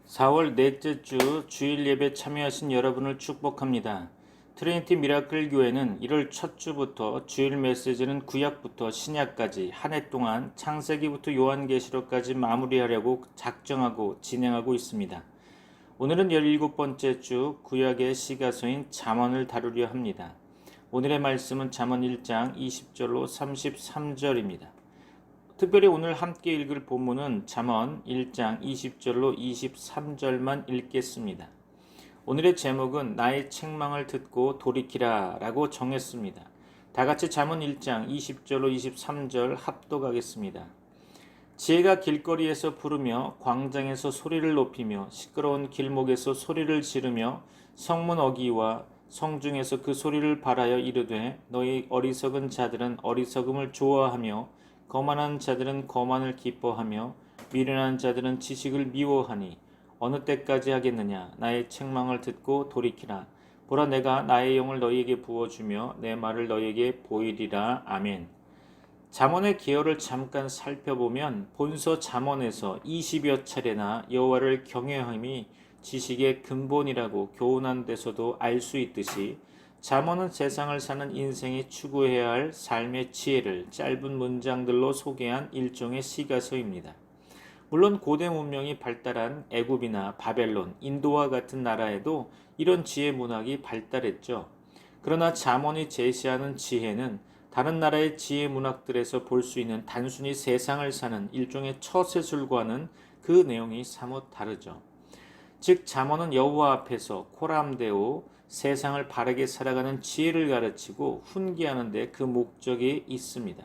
4월 넷째 주 주일 예배 참여하신 여러분을 축복합니다. 트리니티 미라클 교회는 1월 첫 주부터 주일 메시지는 구약부터 신약까지 한 해 동안 창세기부터 요한계시록까지 마무리하려고 작정하고 진행하고 있습니다. 오늘은 17번째 주 구약의 시가서인 잠언을 다루려 합니다. 오늘의 말씀은 잠언 1장 20절로 33절입니다. 특별히 오늘 함께 읽을 본문은 잠언 1장 20절로 23절만 읽겠습니다. 오늘의 제목은 나의 책망을 듣고 돌이키라 라고 정했습니다. 다 같이 잠언 1장 20절로 23절 합독하겠습니다. 지혜가 길거리에서 부르며 광장에서 소리를 높이며 시끄러운 길목에서 소리를 지르며 성문 어귀와 성중에서 그 소리를 발하여 이르되 너희 어리석은 자들은 어리석음을 좋아하며 거만한 자들은 거만을 기뻐하며 미련한 자들은 지식을 미워하니 어느 때까지 하겠느냐. 나의 책망을 듣고 돌이키라. 보라, 내가 나의 영을 너희에게 부어주며 내 말을 너희에게 보이리라. 아멘. 잠언의 계열을 잠깐 살펴보면 본서 잠언에서 20여 차례나 여호와를 경외함이 지식의 근본이라고 교훈한 데서도 알 수 있듯이 잠언은 세상을 사는 인생이 추구해야 할 삶의 지혜를 짧은 문장들로 소개한 일종의 시가서입니다. 물론 고대 문명이 발달한 애굽이나 바벨론, 인도와 같은 나라에도 이런 지혜 문학이 발달했죠. 그러나 잠언이 제시하는 지혜는 다른 나라의 지혜 문학들에서 볼 수 있는 단순히 세상을 사는 일종의 처세술과는 그 내용이 사뭇 다르죠. 즉 잠언은 여호와 앞에서 코람데오 세상을 바르게 살아가는 지혜를 가르치고 훈계하는 데 그 목적이 있습니다.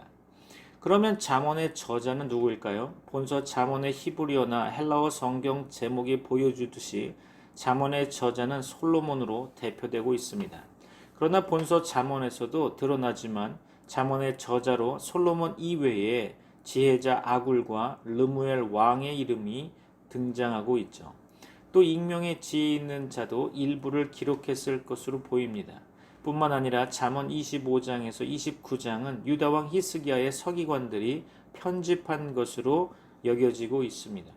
그러면 잠언의 저자는 누구일까요? 본서 잠언의 히브리어나 헬라어 성경 제목이 보여주듯이 잠언의 저자는 솔로몬으로 대표되고 있습니다. 그러나 본서 잠언에서도 드러나지만 잠언의 저자로 솔로몬 이외에 지혜자 아굴과 르무엘 왕의 이름이 등장하고 있죠. 또 익명의 지혜 있는 자도 일부를 기록했을 것으로 보입니다. 뿐만 아니라 잠언 25장에서 29장은 유다왕 히스기야의 서기관들이 편집한 것으로 여겨지고 있습니다.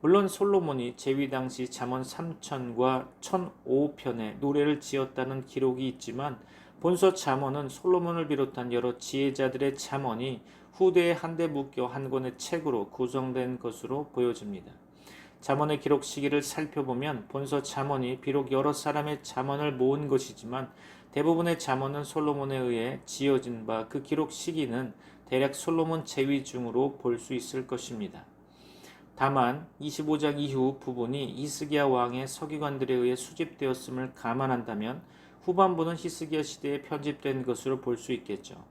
물론 솔로몬이 재위 당시 잠언 3000과 1005편의 노래를 지었다는 기록이 있지만 본서 잠언은 솔로몬을 비롯한 여러 지혜자들의 잠언이 후대에 한데 묶여 한 권의 책으로 구성된 것으로 보여집니다. 잠언의 기록 시기를 살펴보면 본서 잠언이 비록 여러 사람의 잠언을 모은 것이지만 대부분의 잠언은 솔로몬에 의해 지어진 바 그 기록 시기는 대략 솔로몬 재위 중으로 볼 수 있을 것입니다. 다만 25장 이후 부분이 히스기야 왕의 서기관들에 의해 수집되었음을 감안한다면 후반부는 히스기야 시대에 편집된 것으로 볼 수 있겠죠.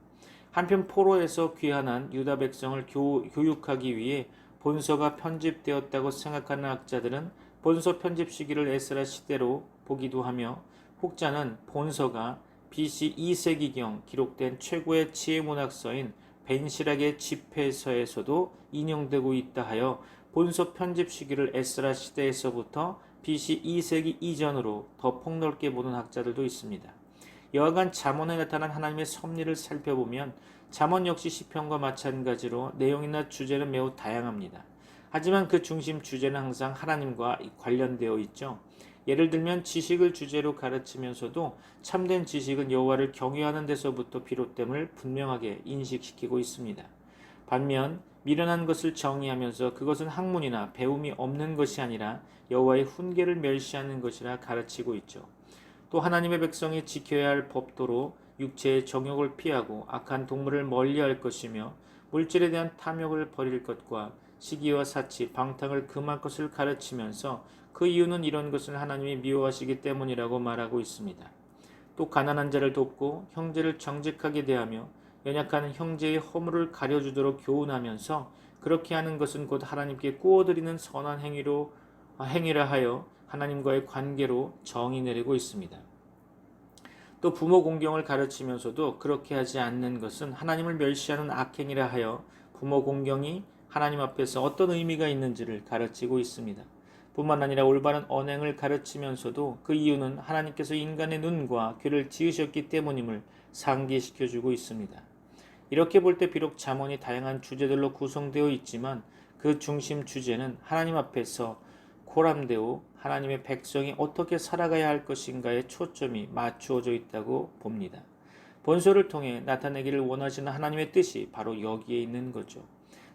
한편 포로에서 귀환한 유다 백성을 교육하기 위해 본서가 편집되었다고 생각하는 학자들은 본서 편집 시기를 에스라 시대로 보기도 하며 혹자는 본서가 BC 2세기경 기록된 최고의 지혜문학서인 벤시락의 집회서에서도 인용되고 있다 하여 본서 편집 시기를 에스라 시대에서부터 BC 2세기 이전으로 더 폭넓게 보는 학자들도 있습니다. 여하간 잠언에 나타난 하나님의 섭리를 살펴보면 잠언 역시 시편과 마찬가지로 내용이나 주제는 매우 다양합니다. 하지만 그 중심 주제는 항상 하나님과 관련되어 있죠. 예를 들면 지식을 주제로 가르치면서도 참된 지식은 여호와를 경외하는 데서부터 비롯됨을 분명하게 인식시키고 있습니다. 반면 미련한 것을 정의하면서 그것은 학문이나 배움이 없는 것이 아니라 여호와의 훈계를 멸시하는 것이라 가르치고 있죠. 또 하나님의 백성이 지켜야 할 법도로 육체의 정욕을 피하고 악한 동물을 멀리할 것이며 물질에 대한 탐욕을 버릴 것과 시기와 사치, 방탕을 금할 것을 가르치면서 그 이유는 이런 것을 하나님이 미워하시기 때문이라고 말하고 있습니다. 또 가난한 자를 돕고 형제를 정직하게 대하며 연약한 형제의 허물을 가려주도록 교훈하면서 그렇게 하는 것은 곧 하나님께 꾸어드리는 선한 행위라 하여 하나님과의 관계로 정의 내리고 있습니다. 또 부모 공경을 가르치면서도 그렇게 하지 않는 것은 하나님을 멸시하는 악행이라 하여 부모 공경이 하나님 앞에서 어떤 의미가 있는지를 가르치고 있습니다. 뿐만 아니라 올바른 언행을 가르치면서도 그 이유는 하나님께서 인간의 눈과 귀를 지으셨기 때문임을 상기시켜주고 있습니다. 이렇게 볼 때 비록 잠언이 다양한 주제들로 구성되어 있지만 그 중심 주제는 하나님 앞에서 코람데오 하나님의 백성이 어떻게 살아가야 할 것인가에 초점이 맞추어져 있다고 봅니다. 본소를 통해 나타내기를 원하시는 하나님의 뜻이 바로 여기에 있는 거죠.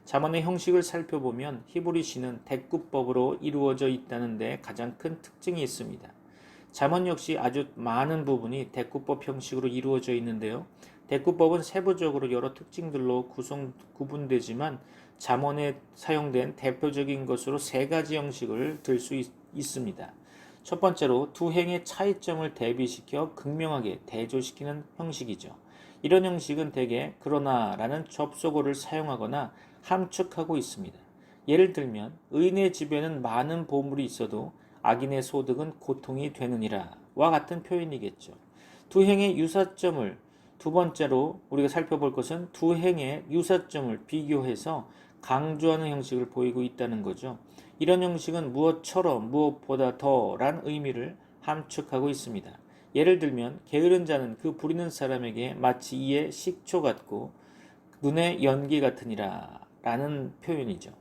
잠언의 형식을 살펴보면 히브리시는 대꾸법으로 이루어져 있다는 데 가장 큰 특징이 있습니다. 잠언 역시 아주 많은 부분이 대꾸법 형식으로 이루어져 있는데요. 대꾸법은 세부적으로 여러 특징들로 구분되지만 잠언에 사용된 대표적인 것으로 세 가지 형식을 들 수 있습니다. 첫 번째로 두 행의 차이점을 대비시켜 극명하게 대조시키는 형식이죠. 이런 형식은 대개 그러나라는 접속어를 사용하거나 함축하고 있습니다. 예를 들면 의인의 집에는 많은 보물이 있어도 악인의 소득은 고통이 되느니라 와 같은 표현이겠죠. 두 행의 유사점을 두 번째로 우리가 살펴볼 것은 두 행의 유사점을 비교해서 강조하는 형식을 보이고 있다는 거죠. 이런 형식은 무엇처럼 무엇보다 더란 의미를 함축하고 있습니다. 예를 들면 게으른 자는 그 부리는 사람에게 마치 이에 식초 같고 눈에 연기 같으니라 라는 표현이죠.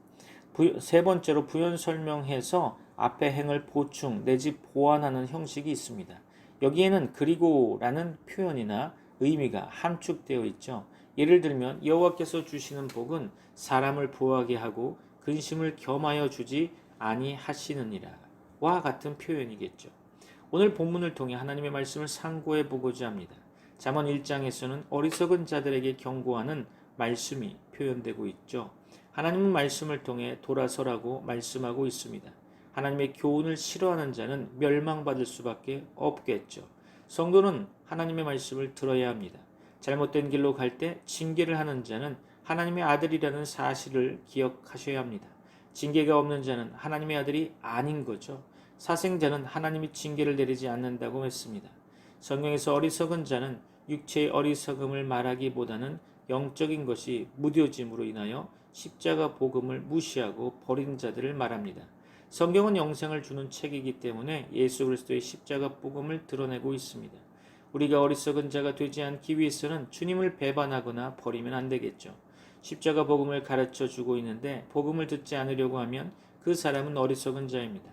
세 번째로 부연 설명해서 앞의 행을 보충 내지 보완하는 형식이 있습니다. 여기에는 그리고라는 표현이나 의미가 함축되어 있죠. 예를 들면 여호와께서 주시는 복은 사람을 부하게 하고 근심을 겸하여 주지 아니하시느니라 와 같은 표현이겠죠. 오늘 본문을 통해 하나님의 말씀을 상고해 보고자 합니다. 잠언 1장에서는 어리석은 자들에게 경고하는 말씀이 표현되고 있죠. 하나님은 말씀을 통해 돌아서라고 말씀하고 있습니다. 하나님의 교훈을 싫어하는 자는 멸망받을 수밖에 없겠죠. 성도는 하나님의 말씀을 들어야 합니다. 잘못된 길로 갈 때 징계를 하는 자는 하나님의 아들이라는 사실을 기억하셔야 합니다. 징계가 없는 자는 하나님의 아들이 아닌 거죠. 사생자는 하나님이 징계를 내리지 않는다고 했습니다. 성경에서 어리석은 자는 육체의 어리석음을 말하기보다는 영적인 것이 무뎌짐으로 인하여 십자가 복음을 무시하고 버린 자들을 말합니다. 성경은 영생을 주는 책이기 때문에 예수 그리스도의 십자가 복음을 드러내고 있습니다. 우리가 어리석은 자가 되지 않기 위해서는 주님을 배반하거나 버리면 안 되겠죠. 십자가 복음을 가르쳐 주고 있는데 복음을 듣지 않으려고 하면 그 사람은 어리석은 자입니다.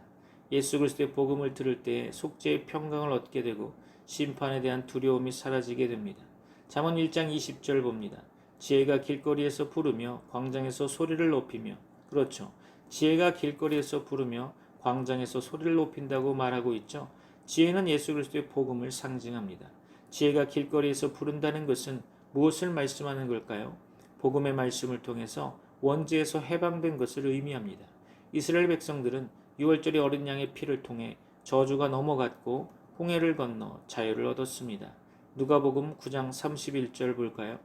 예수 그리스도의 복음을 들을 때 속죄의 평강을 얻게 되고 심판에 대한 두려움이 사라지게 됩니다. 잠언 1장 20절 봅니다. 지혜가 길거리에서 부르며 광장에서 소리를 높이며, 그렇죠. 지혜가 길거리에서 부르며 광장에서 소리를 높인다고 말하고 있죠. 지혜는 예수 그리스도의 복음을 상징합니다. 지혜가 길거리에서 부른다는 것은 무엇을 말씀하는 걸까요? 복음의 말씀을 통해서 원죄에서 해방된 것을 의미합니다. 이스라엘 백성들은 6월절의 어린 양의 피를 통해 저주가 넘어갔고 홍해를 건너 자유를 얻었습니다. 누가복음 9장 31절 볼까요?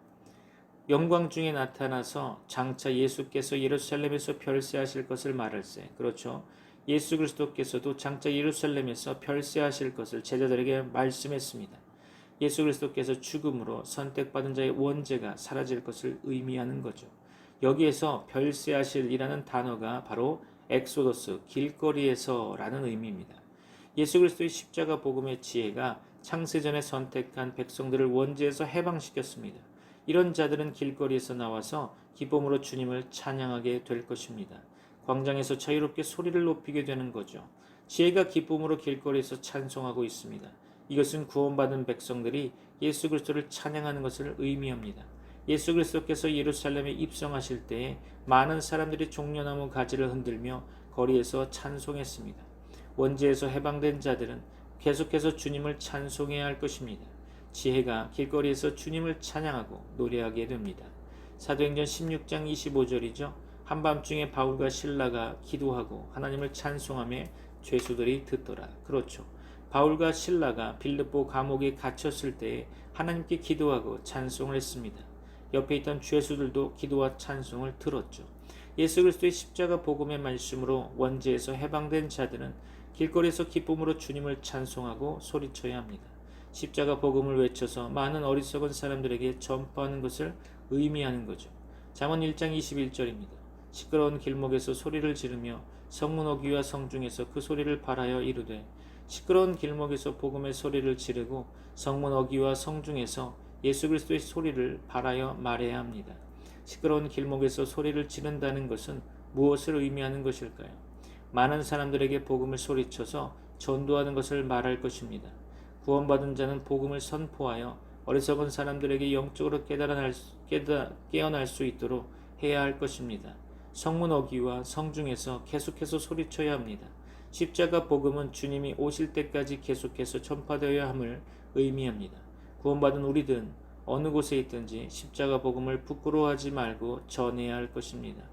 영광 중에 나타나서 장차 예수께서 예루살렘에서 별세하실 것을 말할세. 그렇죠. 예수 그리스도께서도 장차 예루살렘에서 별세하실 것을 제자들에게 말씀했습니다. 예수 그리스도께서 죽음으로 선택받은 자의 원죄가 사라질 것을 의미하는 거죠. 여기에서 별세하실이라는 단어가 바로 엑소더스, 길거리에서라는 의미입니다. 예수 그리스도의 십자가 복음의 지혜가 창세전에 선택한 백성들을 원죄에서 해방시켰습니다. 이런 자들은 길거리에서 나와서 기쁨으로 주님을 찬양하게 될 것입니다. 광장에서 자유롭게 소리를 높이게 되는 거죠. 지혜가 기쁨으로 길거리에서 찬송하고 있습니다. 이것은 구원받은 백성들이 예수 그리스도를 찬양하는 것을 의미합니다. 예수 그리스도께서 예루살렘에 입성하실 때에 많은 사람들이 종려나무 가지를 흔들며 거리에서 찬송했습니다. 원죄에서 해방된 자들은 계속해서 주님을 찬송해야 할 것입니다. 지혜가 길거리에서 주님을 찬양하고 노래하게 됩니다. 사도행전 16장 25절이죠. 한밤중에 바울과 실라가 기도하고 하나님을 찬송하며 죄수들이 듣더라. 그렇죠. 바울과 실라가 빌립보 감옥에 갇혔을 때에 하나님께 기도하고 찬송을 했습니다. 옆에 있던 죄수들도 기도와 찬송을 들었죠. 예수 그리스도의 십자가 복음의 말씀으로 원죄에서 해방된 자들은 길거리에서 기쁨으로 주님을 찬송하고 소리쳐야 합니다. 십자가 복음을 외쳐서 많은 어리석은 사람들에게 전파하는 것을 의미하는 거죠. 잠언 1장 21절입니다. 시끄러운 길목에서 소리를 지르며 성문 어귀와 성중에서 그 소리를 발하여 이르되, 시끄러운 길목에서 복음의 소리를 지르고 성문 어귀와 성중에서 예수 그리스도의 소리를 발하여 말해야 합니다. 시끄러운 길목에서 소리를 지른다는 것은 무엇을 의미하는 것일까요? 많은 사람들에게 복음을 소리쳐서 전도하는 것을 말할 것입니다. 구원받은 자는 복음을 선포하여 어리석은 사람들에게 영적으로 깨어날 수 있도록 해야 할 것입니다. 성문 어귀와 성중에서 계속해서 소리쳐야 합니다. 십자가 복음은 주님이 오실 때까지 계속해서 전파되어야 함을 의미합니다. 구원받은 우리든 어느 곳에 있든지 십자가 복음을 부끄러워하지 말고 전해야 할 것입니다.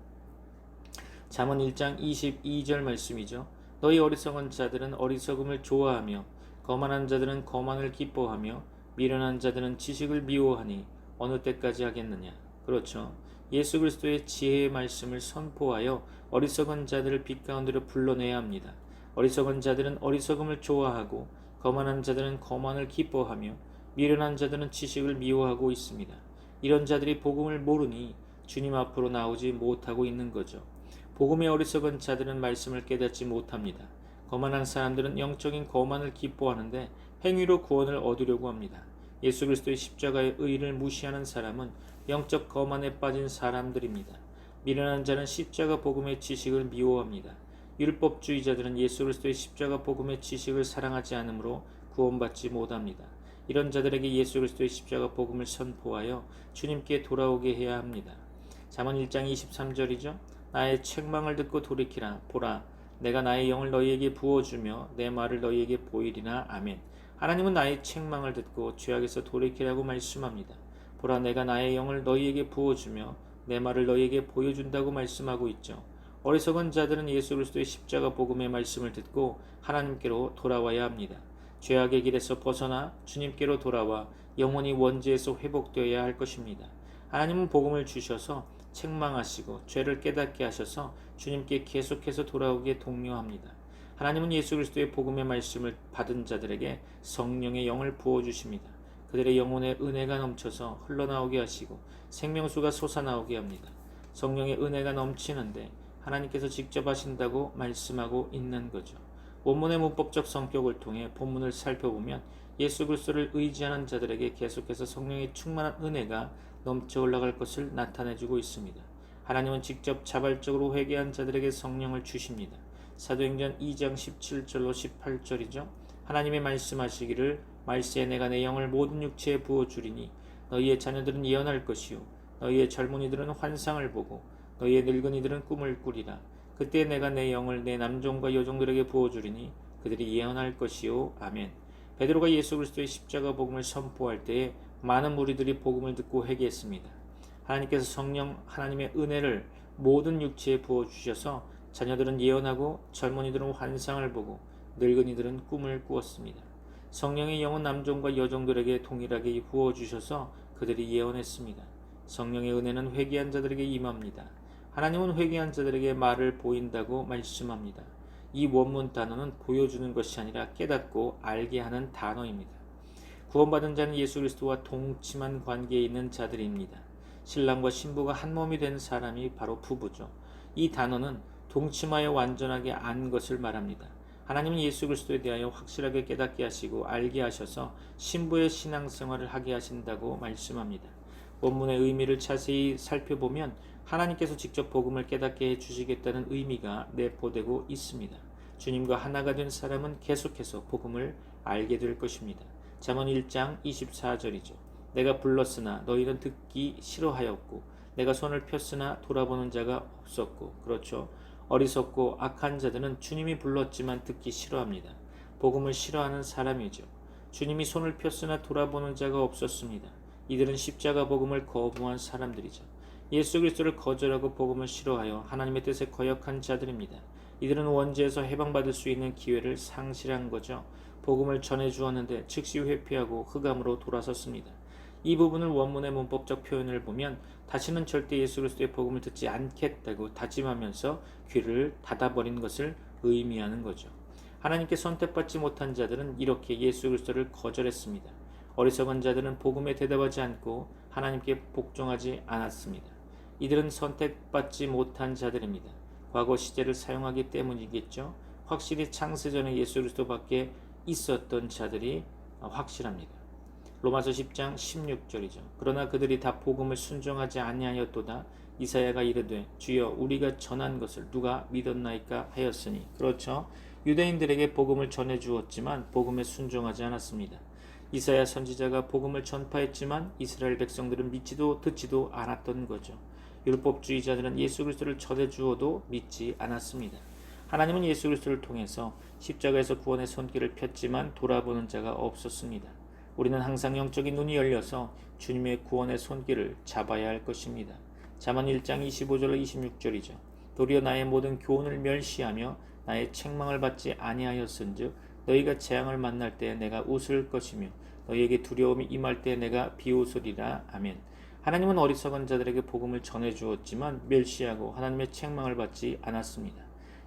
잠언 1장 22절 말씀이죠. 너희 어리석은 자들은 어리석음을 좋아하며 거만한 자들은 거만을 기뻐하며 미련한 자들은 지식을 미워하니 어느 때까지 하겠느냐. 그렇죠. 예수 그리스도의 지혜의 말씀을 선포하여 어리석은 자들을 빛 가운데로 불러내야 합니다. 어리석은 자들은 어리석음을 좋아하고 거만한 자들은 거만을 기뻐하며 미련한 자들은 지식을 미워하고 있습니다. 이런 자들이 복음을 모르니 주님 앞으로 나오지 못하고 있는 거죠. 복음의 어리석은 자들은 말씀을 깨닫지 못합니다. 거만한 사람들은 영적인 거만을 기뻐하는데 행위로 구원을 얻으려고 합니다. 예수 그리스도의 십자가의 의의를 무시하는 사람은 영적 거만에 빠진 사람들입니다. 미련한 자는 십자가 복음의 지식을 미워합니다. 율법주의자들은 예수 그리스도의 십자가 복음의 지식을 사랑하지 않으므로 구원받지 못합니다. 이런 자들에게 예수 그리스도의 십자가 복음을 선포하여 주님께 돌아오게 해야 합니다. 잠언 1장 23절이죠. 나의 책망을 듣고 돌이키라. 보라, 내가 나의 영을 너희에게 부어주며 내 말을 너희에게 보이리나. 아멘. 하나님은 나의 책망을 듣고 죄악에서 돌이키라고 말씀합니다. 보라, 내가 나의 영을 너희에게 부어주며 내 말을 너희에게 보여준다고 말씀하고 있죠. 어리석은 자들은 예수 그리스도의 십자가 복음의 말씀을 듣고 하나님께로 돌아와야 합니다. 죄악의 길에서 벗어나 주님께로 돌아와 영원히 원죄에서 회복되어야 할 것입니다. 하나님은 복음을 주셔서 책망하시고 죄를 깨닫게 하셔서 주님께 계속해서 돌아오게 독려합니다. 하나님은 예수 그리스도의 복음의 말씀을 받은 자들에게 성령의 영을 부어주십니다. 그들의 영혼에 은혜가 넘쳐서 흘러나오게 하시고 생명수가 솟아나오게 합니다. 성령의 은혜가 넘치는데 하나님께서 직접 하신다고 말씀하고 있는 거죠. 원문의 문법적 성격을 통해 본문을 살펴보면 예수 그리스도를 의지하는 자들에게 계속해서 성령의 충만한 은혜가 넘쳐 올라갈 것을 나타내주고 있습니다. 하나님은 직접 자발적으로 회개한 자들에게 성령을 주십니다. 사도행전 2장 17절로 18절이죠. 하나님의 말씀하시기를 말세에 내가 내 영을 모든 육체에 부어주리니 너희의 자녀들은 예언할 것이요 너희의 젊은이들은 환상을 보고 너희의 늙은이들은 꿈을 꾸리라. 그때 내가 내 영을 내 남종과 여종들에게 부어주리니 그들이 예언할 것이요. 아멘. 베드로가 예수 그리스도의 십자가 복음을 선포할 때에 많은 무리들이 복음을 듣고 회개했습니다. 하나님께서 성령 하나님의 은혜를 모든 육체에 부어주셔서 자녀들은 예언하고 젊은이들은 환상을 보고 늙은이들은 꿈을 꾸었습니다. 성령의 영은 남종과 여종들에게 동일하게 부어주셔서 그들이 예언했습니다. 성령의 은혜는 회개한 자들에게 임합니다. 하나님은 회개한 자들에게 말을 보인다고 말씀합니다. 이 원문 단어는 보여주는 것이 아니라 깨닫고 알게 하는 단어입니다. 구원받은 자는 예수 그리스도와 동침한 관계에 있는 자들입니다. 신랑과 신부가 한 몸이 된 사람이 바로 부부죠. 이 단어는 동침하여 완전하게 안 것을 말합니다. 하나님은 예수 그리스도에 대하여 확실하게 깨닫게 하시고 알게 하셔서 신부의 신앙생활을 하게 하신다고 말씀합니다. 원문의 의미를 자세히 살펴보면 하나님께서 직접 복음을 깨닫게 해주시겠다는 의미가 내포되고 있습니다. 주님과 하나가 된 사람은 계속해서 복음을 알게 될 것입니다. 잠언 1장 24절이죠. 내가 불렀으나 너희는 듣기 싫어하였고 내가 손을 폈으나 돌아보는 자가 없었고. 그렇죠. 어리석고 악한 자들은 주님이 불렀지만 듣기 싫어합니다. 복음을 싫어하는 사람이죠. 주님이 손을 폈으나 돌아보는 자가 없었습니다. 이들은 십자가 복음을 거부한 사람들이죠. 예수 그리스도를 거절하고 복음을 싫어하여 하나님의 뜻에 거역한 자들입니다. 이들은 원죄에서 해방받을 수 있는 기회를 상실한 거죠. 복음을 전해 주었는데 즉시 회피하고 흑암으로 돌아섰습니다. 이 부분을 원문의 문법적 표현을 보면 다시는 절대 예수 그리스도의 복음을 듣지 않겠다고 다짐하면서 귀를 닫아버린 것을 의미하는 거죠. 하나님께 선택받지 못한 자들은 이렇게 예수 그리스도를 거절했습니다. 어리석은 자들은 복음에 대답하지 않고 하나님께 복종하지 않았습니다. 이들은 선택받지 못한 자들입니다. 과거 시제를 사용하기 때문이겠죠. 확실히 창세전에 예수 그리스도밖에 있었던 자들이 확실합니다. 로마서 10장 16절이죠. 그러나 그들이 다 복음을 순종하지 아니하였도다. 이사야가 이르되 주여 우리가 전한 것을 누가 믿었나이까 하였으니. 그렇죠. 유대인들에게 복음을 전해 주었지만 복음에 순종하지 않았습니다. 이사야 선지자가 복음을 전파했지만 이스라엘 백성들은 믿지도 듣지도 않았던 거죠. 율법주의자들은 예수 그리스도를 전해 주어도 믿지 않았습니다. 하나님은 예수 그리스도를 통해서 십자가에서 구원의 손길을 폈지만 돌아보는 자가 없었습니다. 우리는 항상 영적인 눈이 열려서 주님의 구원의 손길을 잡아야 할 것입니다. 잠언 1장 25절 26절이죠. 도리어 나의 모든 교훈을 멸시하며 나의 책망을 받지 아니하였은즉 너희가 재앙을 만날 때 내가 웃을 것이며 너희에게 두려움이 임할 때 내가 비웃으리라. 아멘. 하나님은 어리석은 자들에게 복음을 전해 주었지만 멸시하고 하나님의 책망을 받지 않았습니다.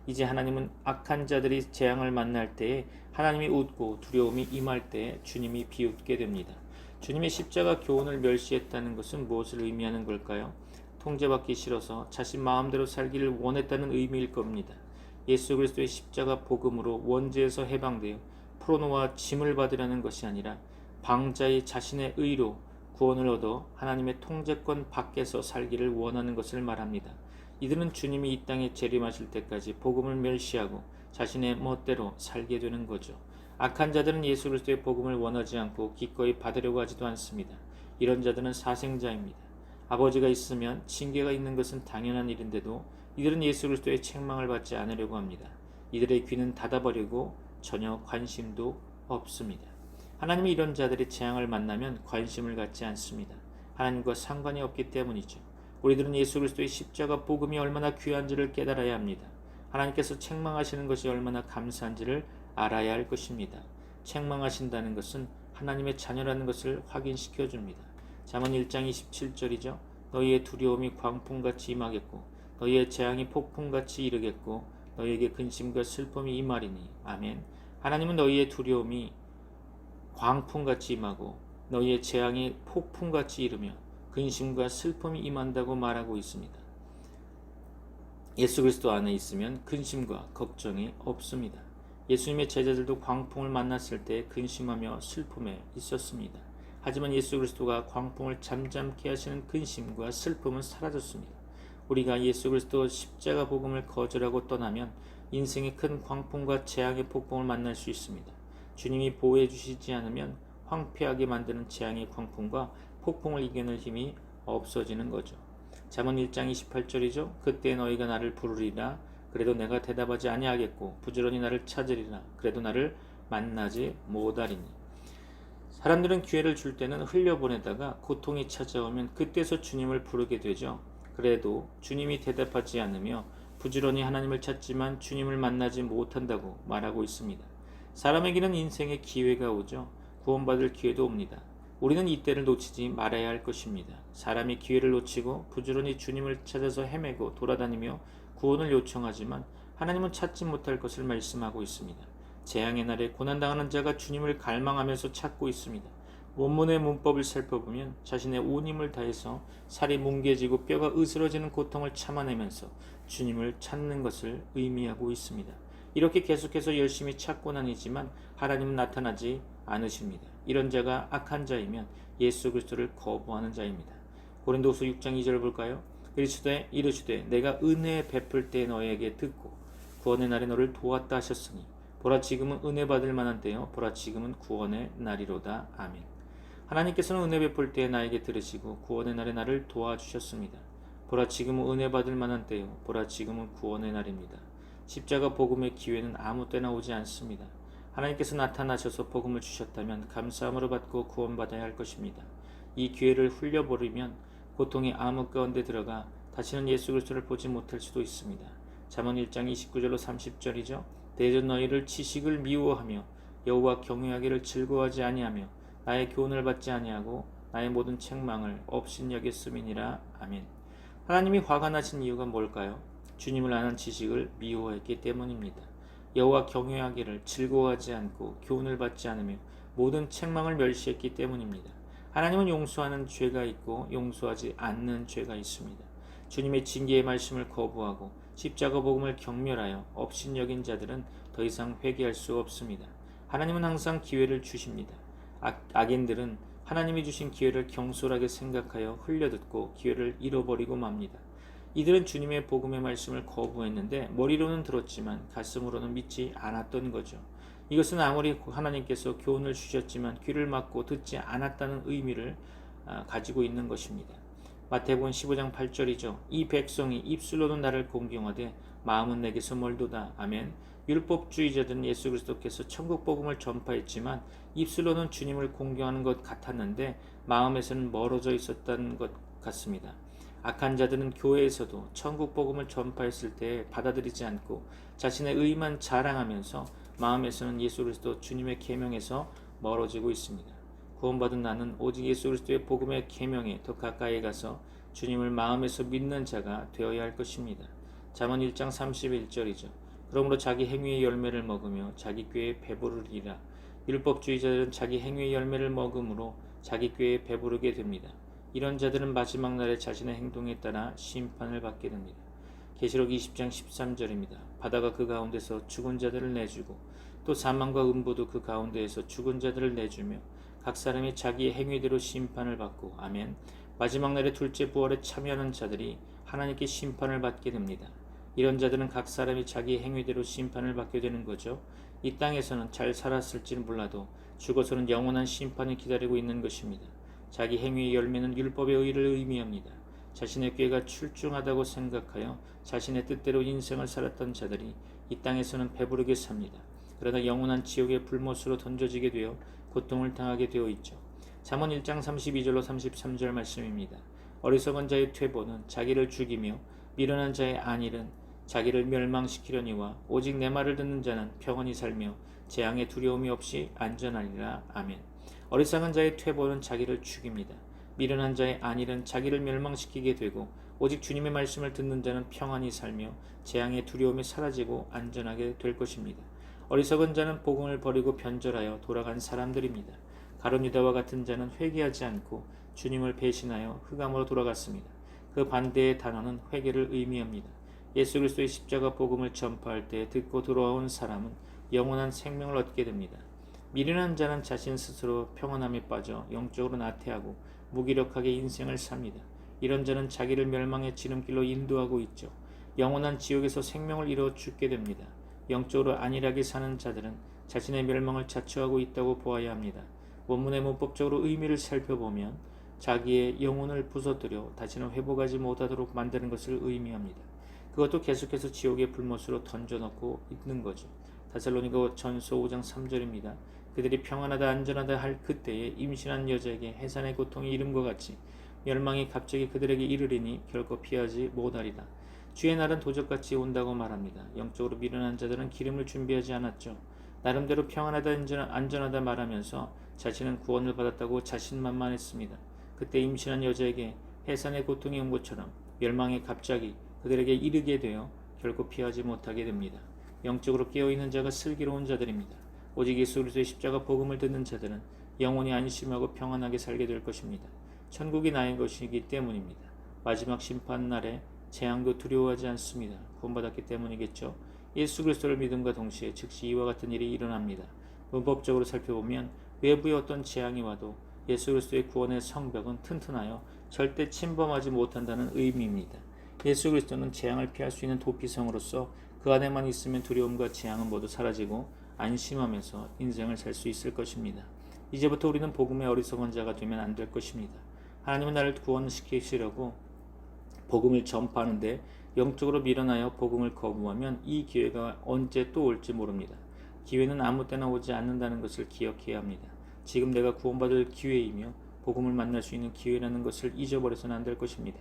이제 하나님은 악한 자들이 재앙을 만날 때에 하나님이 웃고 두려움이 임할 때에 주님이 비웃게 됩니다. 주님의 십자가 교훈을 멸시했다는 것은 무엇을 의미하는 걸까요? 통제받기 싫어서 자신 마음대로 살기를 원했다는 의미일 겁니다. 예수 그리스도의 십자가 복음으로 원죄에서 해방되어 풀어놓아 짐을 받으려는 것이 아니라 방자의 자신의 의로 구원을 얻어 하나님의 통제권 밖에서 살기를 원하는 것을 말합니다. 이들은 주님이 이 땅에 재림하실 때까지 복음을 멸시하고 자신의 멋대로 살게 되는 거죠. 악한 자들은 예수 그리스도의 복음을 원하지 않고 기꺼이 받으려고 하지도 않습니다. 이런 자들은 사생자입니다. 아버지가 있으면 징계가 있는 것은 당연한 일인데도 이들은 예수 그리스도의 책망을 받지 않으려고 합니다. 이들의 귀는 닫아버리고 전혀 관심도 없습니다. 하나님이 이런 자들의 재앙을 만나면 관심을 갖지 않습니다. 하나님과 상관이 없기 때문이죠. 우리들은 예수 그리스도의 십자가 복음이 얼마나 귀한지를 깨달아야 합니다. 하나님께서 책망하시는 것이 얼마나 감사한지를 알아야 할 것입니다. 책망하신다는 것은 하나님의 자녀라는 것을 확인시켜 줍니다. 잠언 1장 27절이죠. 너희의 두려움이 광풍같이 임하겠고 너희의 재앙이 폭풍같이 이르겠고 너희에게 근심과 슬픔이 임하리니. 아멘. 하나님은 너희의 두려움이 광풍같이 임하고 너희의 재앙이 폭풍같이 이르며 근심과 슬픔이 임한다고 말하고 있습니다. 예수 그리스도 안에 있으면 근심과 걱정이 없습니다. 예수님의 제자들도 광풍을 만났을 때 근심하며 슬픔에 있었습니다. 하지만 예수 그리스도가 광풍을 잠잠케 하시는 근심과 슬픔은 사라졌습니다. 우리가 예수 그리스도 십자가 복음을 거절하고 떠나면 인생의 큰 광풍과 재앙의 폭풍을 만날 수 있습니다. 주님이 보호해 주시지 않으면 황폐하게 만드는 재앙의 광풍과 폭풍을 이겨낼 힘이 없어지는 거죠. 잠언 1장 28절이죠. 그때 너희가 나를 부르리라. 그래도 내가 대답하지 아니하겠고 부지런히 나를 찾으리라. 그래도 나를 만나지 못하리니. 사람들은 기회를 줄 때는 흘려보내다가 고통이 찾아오면 그때서 주님을 부르게 되죠. 그래도 주님이 대답하지 않으며 부지런히 하나님을 찾지만 주님을 만나지 못한다고 말하고 있습니다. 사람에게는 인생의 기회가 오죠. 구원받을 기회도 옵니다. 우리는 이때를 놓치지 말아야 할 것입니다. 사람이 기회를 놓치고 부지런히 주님을 찾아서 헤매고 돌아다니며 구원을 요청하지만 하나님은 찾지 못할 것을 말씀하고 있습니다. 재앙의 날에 고난당하는 자가 주님을 갈망하면서 찾고 있습니다. 원문의 문법을 살펴보면 자신의 온 힘을 다해서 살이 뭉개지고 뼈가 으스러지는 고통을 참아내면서 주님을 찾는 것을 의미하고 있습니다. 이렇게 계속해서 열심히 찾고 다니지만 하나님은 나타나지 않으십니다. 이런 자가 악한 자이면 예수 그리스도를 거부하는 자입니다. 고린도후서 6장 2절 볼까요? 이르시되 내가 은혜 베풀 때 너에게 듣고 구원의 날에 너를 도왔다 하셨으니 보라 지금은 은혜 받을 만한 때요 보라 지금은 구원의 날이로다. 아멘. 하나님께서는 은혜 베풀 때 나에게 들으시고 구원의 날에 나를 도와주셨습니다. 보라 지금은 은혜 받을 만한 때요 보라 지금은 구원의 날입니다. 십자가 복음의 기회는 아무 때나 오지 않습니다. 하나님께서 나타나셔서 복음을 주셨다면 감사함으로 받고 구원받아야 할 것입니다. 이 기회를 흘려버리면 고통의 암흑 가운데 들어가 다시는 예수 그리스도를 보지 못할 수도 있습니다. 잠언 1장 29절로 30절이죠. 대전 너희를 지식을 미워하며 여호와 경외하기를 즐거워하지 아니하며 나의 교훈을 받지 아니하고 나의 모든 책망을 업신여겼음이니라. 아멘. 하나님이 화가 나신 이유가 뭘까요? 주님을 아는 지식을 미워했기 때문입니다. 여호와 경외하기를 즐거워하지 않고 교훈을 받지 않으며 모든 책망을 멸시했기 때문입니다. 하나님은 용서하는 죄가 있고 용서하지 않는 죄가 있습니다. 주님의 징계의 말씀을 거부하고 십자가 복음을 경멸하여 업신여긴 자들은 더 이상 회개할 수 없습니다. 하나님은 항상 기회를 주십니다. 악인들은 하나님이 주신 기회를 경솔하게 생각하여 흘려듣고 기회를 잃어버리고 맙니다. 이들은 주님의 복음의 말씀을 거부했는데 머리로는 들었지만 가슴으로는 믿지 않았던 거죠. 이것은 아무리 하나님께서 교훈을 주셨지만 귀를 막고 듣지 않았다는 의미를 가지고 있는 것입니다. 마태복음 15장 8절이죠. 이 백성이 입술로는 나를 공경하되 마음은 내게서 멀도다. 아멘. 율법주의자들은 예수 그리스도께서 천국 복음을 전파했지만 입술로는 주님을 공경하는 것 같았는데 마음에서는 멀어져 있었던 것 같습니다. 악한 자들은 교회에서도 천국 복음을 전파했을 때 받아들이지 않고 자신의 의만 자랑하면서 마음에서는 예수 그리스도 주님의 계명에서 멀어지고 있습니다. 구원받은 나는 오직 예수 그리스도의 복음의 계명에 더 가까이 가서 주님을 마음에서 믿는 자가 되어야 할 것입니다. 잠언 1장 31절이죠. 그러므로 자기 행위의 열매를 먹으며 자기 꾀에 배부르리라. 율법주의자들은 자기 행위의 열매를 먹음으로 자기 꾀에 배부르게 됩니다. 이런 자들은 마지막 날에 자신의 행동에 따라 심판을 받게 됩니다. 계시록 20장 13절입니다. 바다가 그 가운데서 죽은 자들을 내주고 또 사망과 음부도 그 가운데에서 죽은 자들을 내주며 각 사람이 자기의 행위대로 심판을 받고 아멘. 마지막 날의 둘째 부활에 참여하는 자들이 하나님께 심판을 받게 됩니다. 이런 자들은 각 사람이 자기의 행위대로 심판을 받게 되는 거죠. 이 땅에서는 잘 살았을지는 몰라도 죽어서는 영원한 심판이 기다리고 있는 것입니다. 자기 행위의 열매는 율법의 의를 의미합니다. 자신의 꾀가 출중하다고 생각하여 자신의 뜻대로 인생을 살았던 자들이 이 땅에서는 배부르게 삽니다. 그러나 영원한 지옥의 불못으로 던져지게 되어 고통을 당하게 되어 있죠. 잠언 1장 32절로 33절 말씀입니다. 어리석은 자의 퇴보는 자기를 죽이며 미련한 자의 안일은 자기를 멸망시키려니와 오직 내 말을 듣는 자는 평안히 살며 재앙의 두려움이 없이 안전하리라. 아멘. 어리석은 자의 퇴보는 자기를 죽입니다. 미련한 자의 안일은 자기를 멸망시키게 되고 오직 주님의 말씀을 듣는 자는 평안히 살며 재앙의 두려움이 사라지고 안전하게 될 것입니다. 어리석은 자는 복음을 버리고 변절하여 돌아간 사람들입니다. 가룟 유다와 같은 자는 회개하지 않고 주님을 배신하여 흑암으로 돌아갔습니다. 그 반대의 단어는 회개를 의미합니다. 예수 그리스도의 십자가 복음을 전파할 때 듣고 돌아온 사람은 영원한 생명을 얻게 됩니다. 미련한 자는 자신 스스로 평안함에 빠져 영적으로 나태하고 무기력하게 인생을 삽니다. 이런 자는 자기를 멸망의 지름길로 인도하고 있죠. 영원한 지옥에서 생명을 잃어 죽게 됩니다. 영적으로 안일하게 사는 자들은 자신의 멸망을 자처하고 있다고 보아야 합니다. 원문의 문법적으로 의미를 살펴보면 자기의 영혼을 부서뜨려 다시는 회복하지 못하도록 만드는 것을 의미합니다. 그것도 계속해서 지옥의 불못으로 던져넣고 있는 거죠. 데살로니가 전서 5장 3절입니다. 그들이 평안하다 안전하다 할 그때에 임신한 여자에게 해산의 고통이 이름과 같이 멸망이 갑자기 그들에게 이르리니 결코 피하지 못하리라. 주의 날은 도적같이 온다고 말합니다. 영적으로 미련한 자들은 기름을 준비하지 않았죠. 나름대로 평안하다 안전하다 말하면서 자신은 구원을 받았다고 자신만만했습니다. 그때 임신한 여자에게 해산의 고통이 온 것처럼 멸망이 갑자기 그들에게 이르게 되어 결코 피하지 못하게 됩니다. 영적으로 깨어있는 자가 슬기로운 자들입니다. 오직 예수 그리스도의 십자가 복음을 듣는 자들은 영원히 안심하고 평안하게 살게 될 것입니다. 천국이 나의 것이기 때문입니다. 마지막 심판 날에 재앙도 두려워하지 않습니다. 구원받았기 때문이겠죠. 예수 그리스도를 믿음과 동시에 즉시 이와 같은 일이 일어납니다. 문법적으로 살펴보면 외부의 어떤 재앙이 와도 예수 그리스도의 구원의 성벽은 튼튼하여 절대 침범하지 못한다는 의미입니다. 예수 그리스도는 재앙을 피할 수 있는 도피성으로서 그 안에만 있으면 두려움과 재앙은 모두 사라지고 안심하면서 인생을 살 수 있을 것입니다. 이제부터 우리는 복음의 어리석은 자가 되면 안 될 것입니다. 하나님은 나를 구원시키시려고 복음을 전파하는데 영적으로 밀어나여 복음을 거부하면 이 기회가 언제 또 올지 모릅니다. 기회는 아무 때나 오지 않는다는 것을 기억해야 합니다. 지금 내가 구원받을 기회이며 복음을 만날 수 있는 기회라는 것을 잊어버려서는 안 될 것입니다.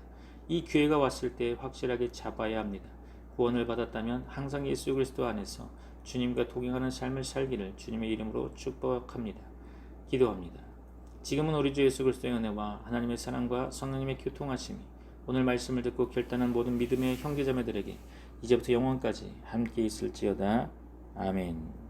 이 기회가 왔을 때 확실하게 잡아야 합니다. 구원을 받았다면 항상 예수 그리스도 안에서 주님과 동행하는 삶을 살기를 주님의 이름으로 축복합니다. 기도합니다. 지금은 우리 주 예수 그리스도의 은혜와 하나님의 사랑과 성령님의 교통하심이 오늘 말씀을 듣고 결단한 모든 믿음의 형제자매들에게 이제부터 영원까지 함께 있을지어다. 아멘.